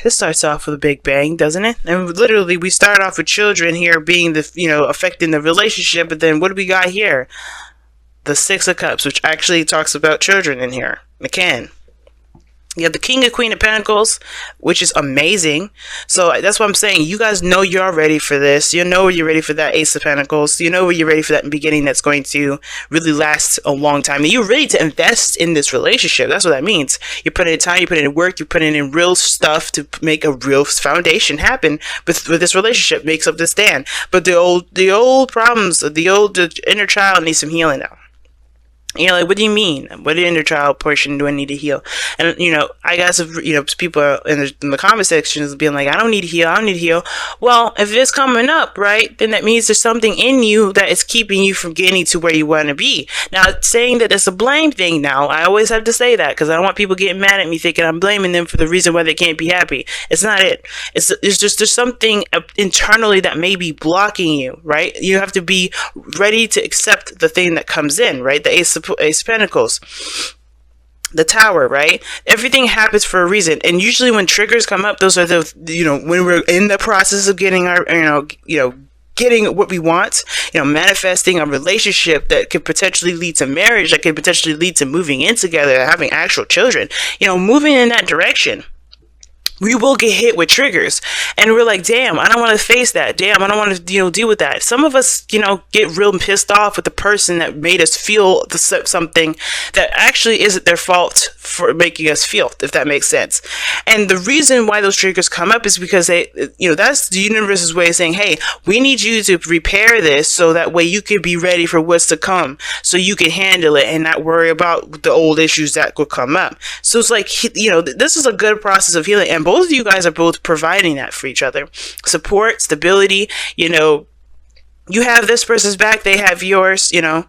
this starts off with a big bang, doesn't it? And literally, we start off with children here being the, affecting the relationship, but then what do we got here? The Six of Cups, which actually talks about children in here. McCann. You have the King and Queen of Pentacles, which is amazing. So that's what I'm saying. You guys know you're ready for this. You know you're ready for that Ace of Pentacles. You know you're ready for that beginning that's going to really last a long time. And you're ready to invest in this relationship. That's what that means. You're putting in time, you're putting in work, you're putting in real stuff to make a real foundation happen with this relationship. Makes up the stand. But the old problems, the inner child needs some healing now. You're like, what do you mean? What inner child portion do I need to heal? And, I got some, people in the comment sections being like, I don't need to heal. Well, if it's coming up, right, then that means there's something in you that is keeping you from getting to where you want to be. Now, saying that it's a blame thing now, I always have to say that because I don't want people getting mad at me thinking I'm blaming them for the reason why they can't be happy. It's not it. It's just, there's something internally that may be blocking you, right? You have to be ready to accept the thing that comes in, right? The Ace of Pentacles, the Tower, right? Everything happens for a reason, and usually when triggers come up, those are the when we're in the process of getting our getting what we want, manifesting a relationship that could potentially lead to marriage, that could potentially lead to moving in together, having actual children, moving in that direction. We will get hit with triggers, and we're like, damn, I don't want to face that. Damn, I don't want to, deal with that. Some of us, get real pissed off with the person that made us feel something that actually isn't their fault for making us feel, if that makes sense. And the reason why those triggers come up is because that's the universe's way of saying, hey, we need you to repair this so that way you can be ready for what's to come, so you can handle it and not worry about the old issues that could come up. So it's like, this is a good process of healing, and both of you guys are both providing that for each other. Support, stability, you have this person's back, they have yours, and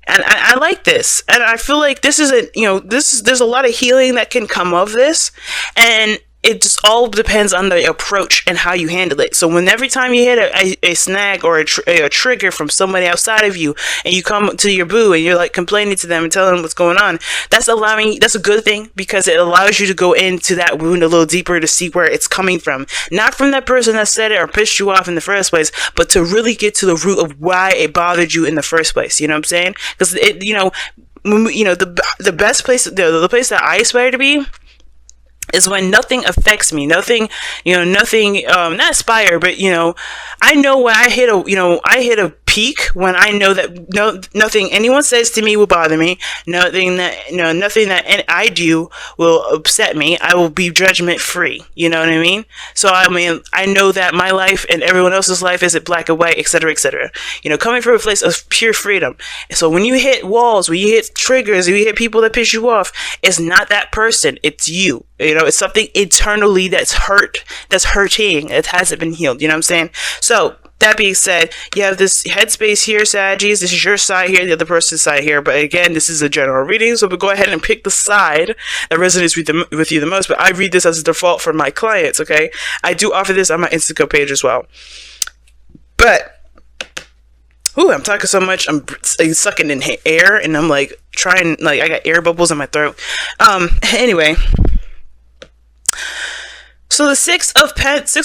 I like this. And I feel like this is there's a lot of healing that can come of this, and it just all depends on the approach and how you handle it. So every time you hit a snag or a trigger from somebody outside of you, and you come to your boo and you're like complaining to them and telling them what's going on, that's a good thing, because it allows you to go into that wound a little deeper to see where it's coming from. Not from that person that said it or pissed you off in the first place, but to really get to the root of why it bothered you in the first place. You know what I'm saying? Because the best place, the place that I aspire to be, is when nothing affects me, nothing, not aspire, but, I know when I hit a peak when I know that nothing anyone says to me will bother me, nothing that I do will upset me. I will be judgment free. You know what I mean? So, I know that my life and everyone else's life isn't black and white, etc., etc. Coming from a place of pure freedom. So when you hit walls, when you hit triggers, when you hit people that piss you off, it's not that person, it's you. It's something internally that's hurting. It hasn't been healed. You know what I'm saying? So, that being said, you have this headspace here, Saggies. This is your side here, the other person's side here. But again, this is a general reading, so we'll go ahead and pick the side that resonates with you the most. But I read this as a default for my clients, okay? I do offer this on my Instagram page as well. But, I'm talking so much, I'm sucking in air, and I'm I got air bubbles in my throat. Anyway. So the Six of Cups,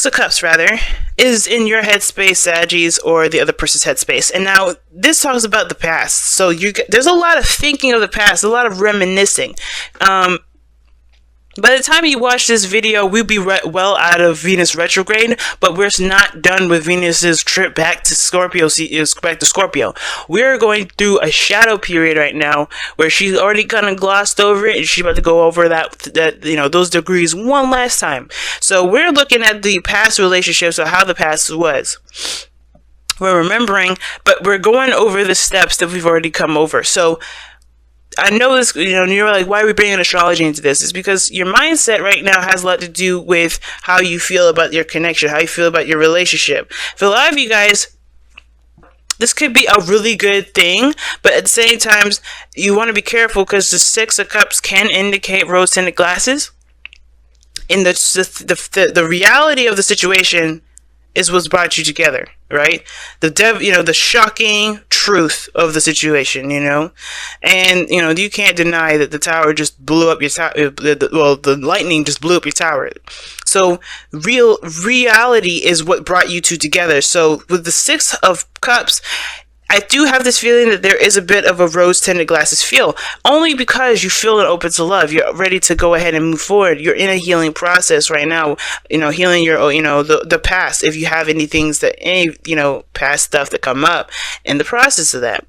is in your headspace, Saggies, or the other person's headspace. And now, this talks about the past. So there's a lot of thinking of the past, a lot of reminiscing. By the time you watch this video, we'll be well out of Venus retrograde, but we're not done with Venus's trip back to Scorpio. We're going through a shadow period right now where she's already kind of glossed over it, and she's about to go over those degrees one last time. So we're looking at the past relationships, or how the past was. We're remembering, but we're going over the steps that we've already come over. So I know this, you're like, why are we bringing astrology into this? It's because your mindset right now has a lot to do with how you feel about your connection, how you feel about your relationship. For a lot of you guys, this could be a really good thing, but at the same time, you want to be careful, because the Six of Cups can indicate rose-tinted glasses. In the reality of the situation is what's brought you together, right? The shocking truth of the situation, and you can't deny that the tower just blew up your tower. The lightning just blew up your tower. So reality is what brought you two together. So with the Six of Cups, I do have this feeling that there is a bit of a rose-tinted glasses feel, only because you feel open to love. You're ready to go ahead and move forward. You're in a healing process right now, healing your, the past. If you have any things past stuff that come up in the process of that.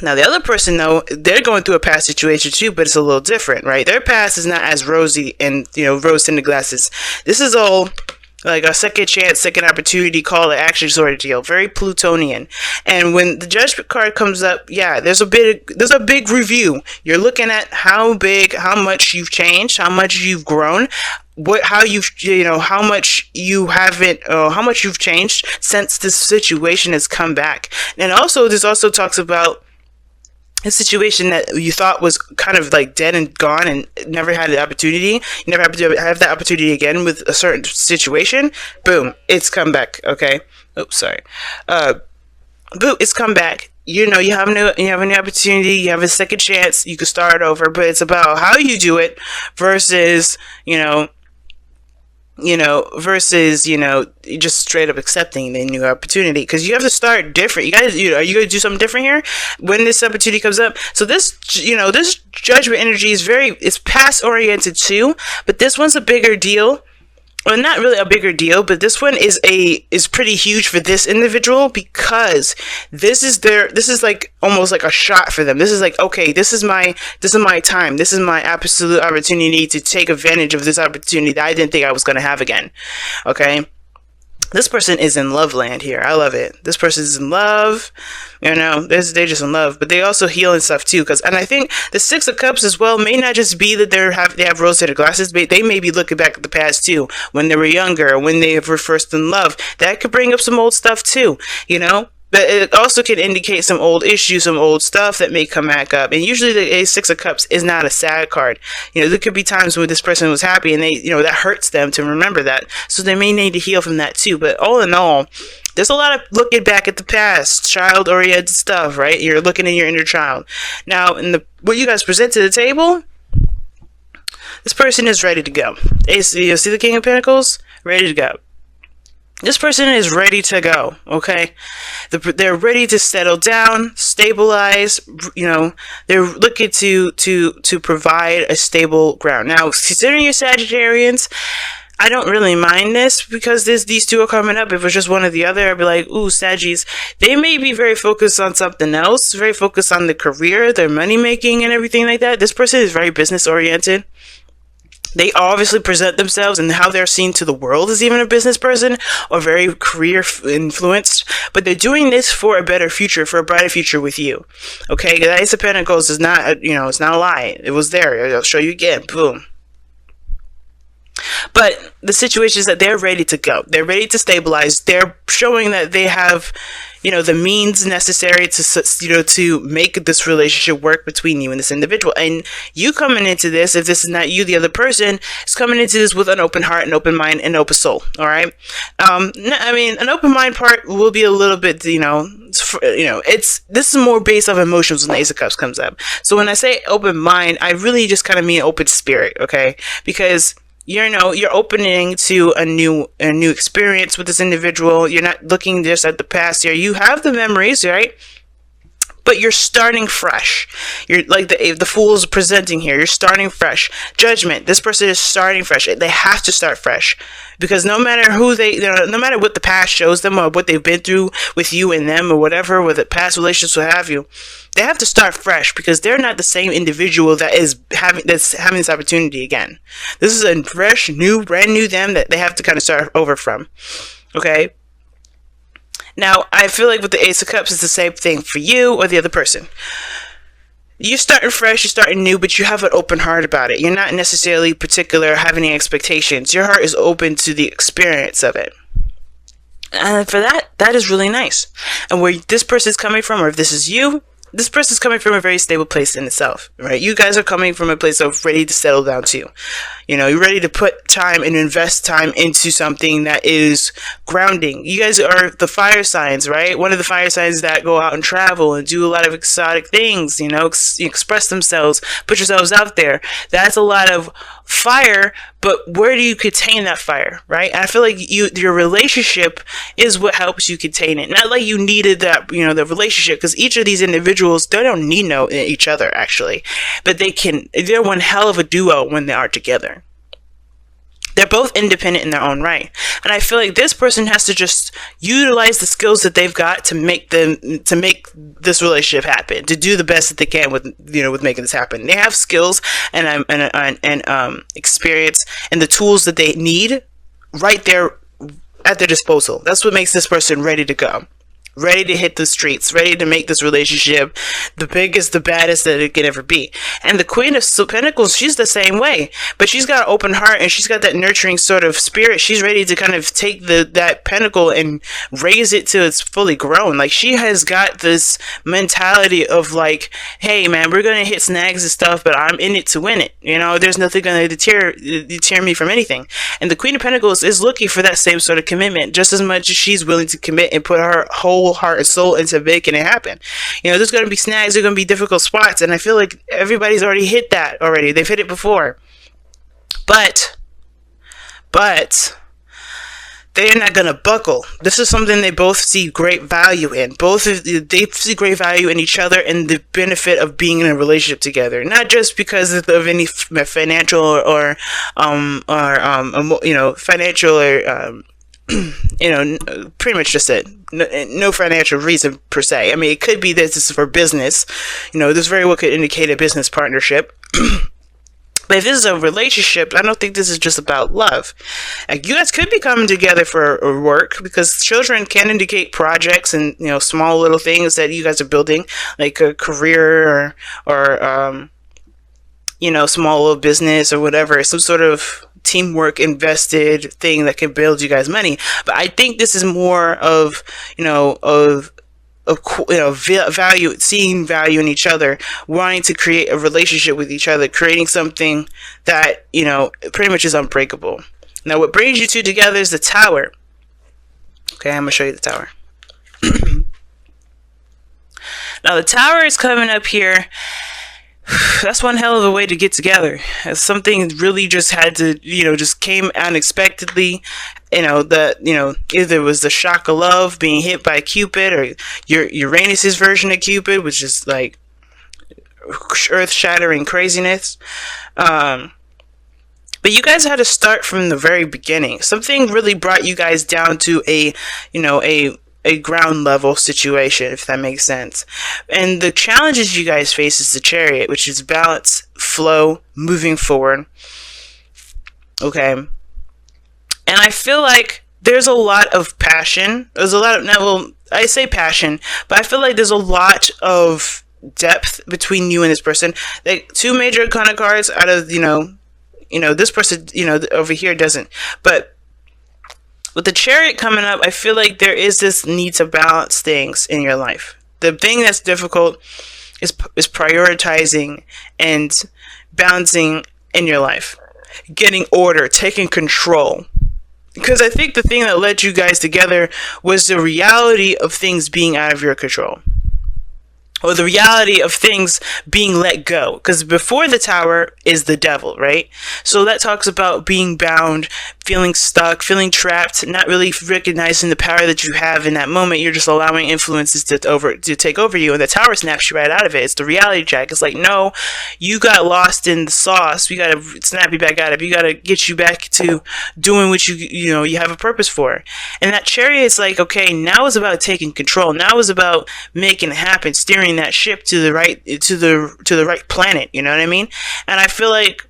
Now, the other person, though, they're going through a past situation too, but it's a little different, right? Their past is not as rosy and, rose-tinted glasses. This is all like a second chance, second opportunity, call it action sort of deal. Very Plutonian. And when the Judgment card comes up, there's a big review. You're looking at how much you've changed, how much you've grown, how much you've changed since this situation has come back. And also, this also talks about a situation that you thought was kind of like dead and gone and never had the opportunity. You never have to have that opportunity again with a certain situation. Boom, it's come back. Okay. Oops, sorry. Boom, it's come back. You have a new opportunity. You have a second chance. You can start over, but it's about how you do it versus just straight up accepting the new opportunity, because you have to start different. You guys, are you going to do something different here when this opportunity comes up? So this Judgment energy it's past oriented too, but this one's a bigger deal. Well, not really a bigger deal, but this one is pretty huge for this individual, because this is like almost like a shot for them. This is like, okay, this is my time. This is my absolute opportunity to take advantage of this opportunity that I didn't think I was going to have again. Okay. This person is in love land here. I love it. This person is in love. They're just in love, but they also heal and stuff too. And I think the Six of Cups as well may not just be that they have rose-tinted glasses, but they may be looking back at the past too, when they were younger, when they were first in love. That could bring up some old stuff too, But it also can indicate some old issues, some old stuff that may come back up. And usually the Six of Cups is not a sad card. There could be times when this person was happy and they, that hurts them to remember that. So they may need to heal from that too. But all in all, there's a lot of looking back at the past, child-oriented stuff, right? You're looking in your inner child. Now, what you guys present to the table, this person is ready to go. You see the King of Pentacles? Ready to go. This person is ready to go, okay? They're ready to settle down, stabilize, they're looking to provide a stable ground. Now, considering you're Sagittarians, I don't really mind this, because these two are coming up. If it was just one or the other, I'd be like, ooh, Saggies. They may be very focused on something else, very focused on the career, their money making and everything like that. This person is very business oriented. They obviously present themselves and how they're seen to the world as even a business person, or very career influenced, but they're doing this for a better future, for a brighter future with you. Okay, the Ace of Pentacles is not, it's not a lie. It was there. I'll show you again. Boom. But the situation is that they're ready to go. They're ready to stabilize. They're showing that they have, the means necessary to, to make this relationship work between you and this individual. And you coming into this, if this is not you, the other person is coming into this with an open heart, an open mind, and open soul. All right. An open mind part will be a little bit, this is more based off emotions when the Ace of Cups comes up. So when I say open mind, I really just kind of mean open spirit. Okay. Because you're opening to a new experience with this individual. You're not looking just at the past here. You have the memories, right? But you're starting fresh. You're like the Fool's presenting here. You're starting fresh. Judgment. This person is starting fresh. They have to start fresh, because no matter no matter what the past shows them, or what they've been through with you and them, or whatever, with the past relationships, what have you, they have to start fresh, because they're not the same individual that's having this opportunity again. This is a fresh, brand new them that they have to kind of start over from. Okay. Now, I feel like with the Ace of Cups, it's the same thing for you or the other person. You're starting fresh, you're starting new, but you have an open heart about it. You're not necessarily particular, having any expectations. Your heart is open to the experience of it. And for that is really nice. And where this person is coming from, or if this is you, this person's coming from a very stable place in itself, right? You guys are coming from a place of ready to settle down too. You're ready to put time and invest time into something that is grounding. You guys are the fire signs, right? One of the fire signs that go out and travel and do a lot of exotic things, express themselves, put yourselves out there. That's a lot of fire, but where do you contain that fire, right? And I feel like your relationship is what helps you contain it. Not like you needed that, the relationship, because each of these individuals, they don't need each other actually, but they're one hell of a duo when they are together. They're both independent in their own right. And I feel like this person has to just utilize the skills that they've got to make this relationship happen, to do the best that they can with making this happen. They have skills and experience and the tools that they need right there at their disposal. That's what makes this person ready to go. Ready to hit the streets, ready to make this relationship the biggest, the baddest that it could ever be. And the Queen of Pentacles, she's the same way, but she's got an open heart and she's got that nurturing sort of spirit. She's ready to kind of take that pentacle and raise it till it's fully grown. Like, she has got this mentality of like, hey man, we're gonna hit snags and stuff, but I'm in it to win it. There's nothing gonna deter me from anything. And the Queen of Pentacles is looking for that same sort of commitment, just as much as she's willing to commit and put her whole heart and soul into making it happen. There's going to be snags, there's going to be difficult spots, and I feel like everybody's already hit that already. They've hit it before. But they're not going to buckle. This is something they both see great value in. They see great value in each other and the benefit of being in a relationship together. Not just because of any financial or financial or pretty much just it. No financial reason per se. I mean, it could be that this is for business. This very well could indicate a business partnership. But if this is a relationship, I don't think this is just about love. Like, you guys could be coming together for work, because children can indicate projects and small little things that you guys are building, like a career or small little business or whatever, some sort of teamwork invested thing that can build you guys money. But I think this is more of value, seeing value in each other, wanting to create a relationship with each other, creating something that pretty much is unbreakable. Now, what brings you two together is the Tower. Okay, I'm gonna show you the Tower. Now, the Tower is coming up here. That's one hell of a way to get together. Something really just had to, just came unexpectedly. Either it was the shock of love, being hit by Cupid, or your Uranus's version of Cupid, which is like earth-shattering craziness. But you guys had to start from the very beginning. Something really brought you guys down to a ground level situation, if that makes sense. And the challenges you guys face is the Chariot, which is balance, flow, moving forward. Okay. And I feel like there's a lot of passion. There's a lot of, I say passion, but I feel like there's a lot of depth between you and this person. Like, two major kind of cards out of, this person, over here doesn't. But with the Chariot coming up, I feel like there is this need to balance things in your life. The thing that's difficult is prioritizing and balancing in your life. Getting order, taking control. Because I think the thing that led you guys together was the reality of things being out of your control. Or the reality of things being let go. Because before the Tower is the Devil, right? So that talks about being bound, feeling stuck, feeling trapped, not really recognizing the power that you have in that moment. You're just allowing influences to take over you, and the Tower snaps you right out of it. It's the reality check. It's like, no, you got lost in the sauce. We gotta snap you back out of it. You gotta get you back to doing what you have a purpose for. And that Chariot is like, okay, now it's about taking control. Now it's about making it happen, steering that ship to the right planet. You know what I mean? And I feel like,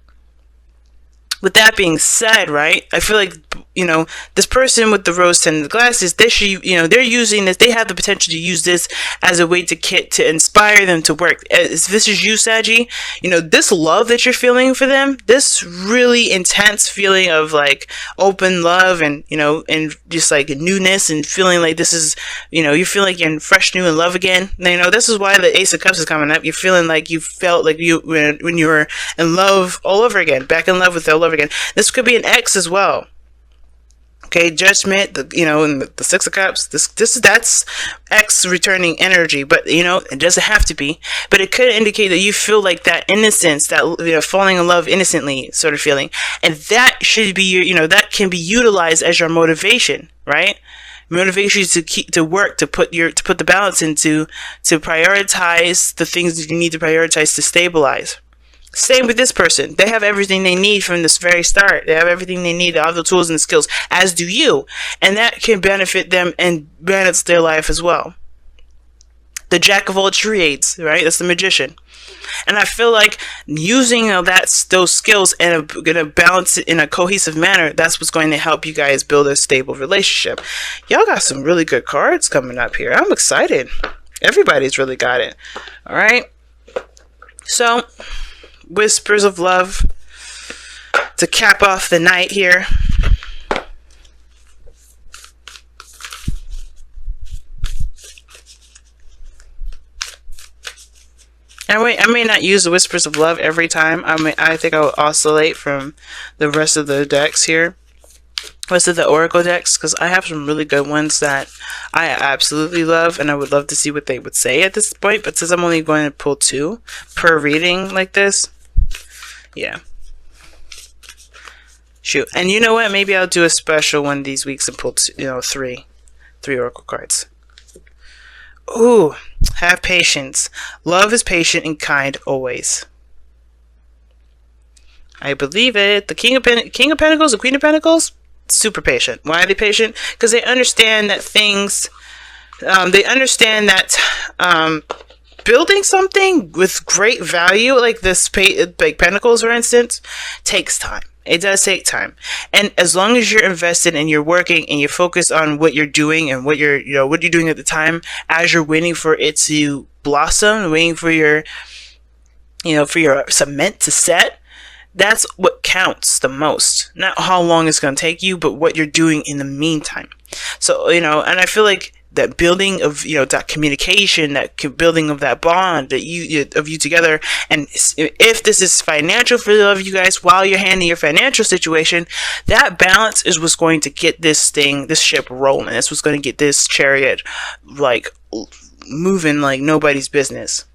with that being said, right, I feel like you know, this person with the rose-tinted glasses, they should, you know, they're using this, they have the potential to use this as a way to inspire them to work. If this is you, Saggy, you know, this love that you're feeling for them, this really intense feeling of like open love and, you know, and just like newness and feeling like this is, you know, you feel like you're fresh, new in love again. You know, this is why the Ace of Cups is coming up. You're feeling like you felt like you, when you were in love all over again, back in love with all over again. This could be an ex as well. Okay, Judgment, you know, and the Six of Cups, that's X returning energy, but, you know, it doesn't have to be, but it could indicate that you feel like that innocence, that, you know, falling in love innocently sort of feeling, and that should be your, you know, that can be utilized as your motivation, right? Motivation to work, to put the balance into, to prioritize the things that you need to prioritize to stabilize. Same with this person. They have everything they need from this very start. They have everything they need, all the tools and the skills, as do you. And that can benefit them and balance their life as well. The Jack of all trades, right? That's the Magician. And I feel like using those skills and gonna balance it in a cohesive manner, that's what's going to help you guys build a stable relationship. Y'all got some really good cards coming up here. I'm excited. Everybody's really got it. All right. So, Whispers of Love to cap off the night here. I may not use the Whispers of Love every time. I think I'll oscillate from the rest of the decks here. Rest of the Oracle decks, because I have some really good ones that I absolutely love, and I would love to see what they would say at this point. But since I'm only going to pull 2 per reading like this, yeah. Shoot. And you know what? Maybe I'll do a special one of these weeks and pull 3 Oracle cards. Ooh, have patience. Love is patient and kind always. I believe it. The King of Pentacles, the Queen of Pentacles, super patient. Why are they patient? Because they understand that things, building something with great value, like this, like Pentacles, for instance, takes time. It does take time. And as long as you're invested and you're working and you're focused on what you're doing and what you're doing at the time, as you're waiting for it to blossom, waiting for your, for your cement to set, that's what counts the most. Not how long it's going to take you, but what you're doing in the meantime. So, and I feel like that building of, that communication, that building of that bond that you together. And if this is financial for the love of you guys while you're handling your financial situation, that balance is what's going to get this ship rolling. That's what's going to get this chariot like moving like nobody's business.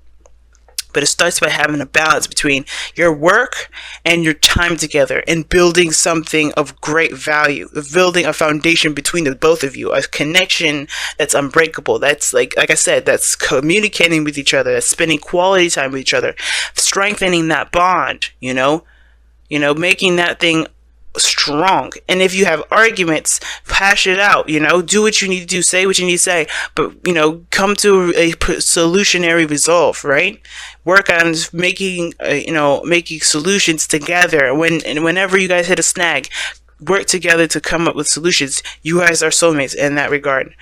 But it starts by having a balance between your work and your time together and building something of great value, building a foundation between the both of you, a connection that's unbreakable. That's like I said, that's communicating with each other, that's spending quality time with each other, strengthening that bond, making that thing strong. And if you have arguments, hash it out, do what you need to do, say what you need to say, but come to a solutionary resolve, right? Work on making solutions together. Whenever you guys hit a snag, work together to come up with solutions. You guys are soulmates in that regard.